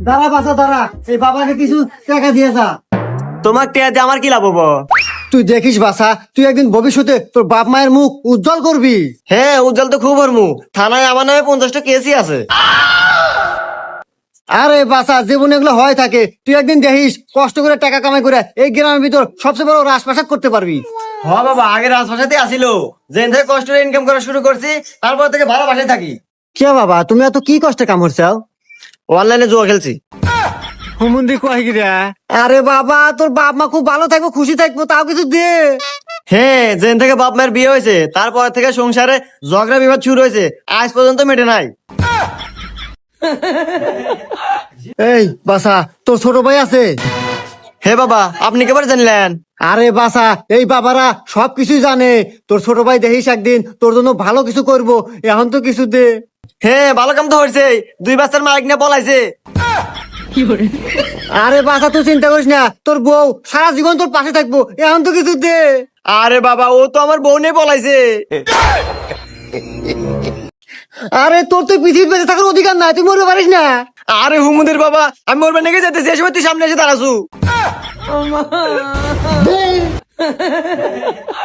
দাঁড়া বাসা দাঁড়া, এই বাবাকে কিছু টাকা দিয়ে যা। তোমার টিয়া দিয়ে আমার কি লাভ হবো? তুই দেখিস বাসা, তুই একদিন ভবিষ্যতে তোর বাপ মায়ের মুখ উজ্জ্বল করবি। হ্যাঁ, উজ্জ্বল তো খুব হরমু। থানায় আমার নামে 50টা কেসই আছে। আরে বাসা, জীবনে এগুলো হয় থাকে। তুই একদিন দেখিস কষ্ট করে টাকা কামাই করে এই গ্রামের ভিতর সবচেয়ে বড় রাজপ্রাসাদ করতে পারবি। হ বাবা, আগে রাজভাষাতে আসিল, যেন থেকে কষ্ট করে ইনকাম করা শুরু করছি, তারপর থেকে ভালো বাসায় থাকি। কে বাবা, তুমি এত কি কষ্টে কামড়ছাও? অনলাইনে জুয়া খেলছি। হুমুন্দি কয় গিরা? আরে বাবা, তোর বাপ মা খুব ভালো থাকবো, খুশি থাকবো, তাও কিছু দে। হ্যাঁ, যেন থেকে বাপ মায়ের বিয়ে হয়েছে তারপর থেকে সংসারে ঝগড়া বিবাদ শুরু হয়েছে, আজ পর্যন্ত মেটে নাই। এই বাসা, তোর ছোট ভাই আছে? হে বাবা, আপনি কেবার জানলেন? আরে বাসা, এই বাবারা সবকিছুই জানে। তোর ছোট ভাই দেখিস একদিন তোর জন্য ভালো কিছু করবো, এখন তো কিছু দে। হ্যাঁ, ভালো কাম তো হয়েছে, 2 বাচ্চার মাইক নিয়ে পলাইছে। আরে বাসা, তুই চিন্তা করিস না, তোর বউ সারা জীবন তোর পাশে থাকবো, এখন তো কিছু দে। আরে বাবা, ও তো আমার বউ নিয়ে পলাইছে। আরে তোর তো পৃথিবীর বেঁচে থাকার অধিকার নাই, তুই মরতে পারিস না। আরে হুমুদের বাবা, আমি মরবার নাকি যেতেছি, এ সময় তুই সামনে এসে দাঁড়াছু।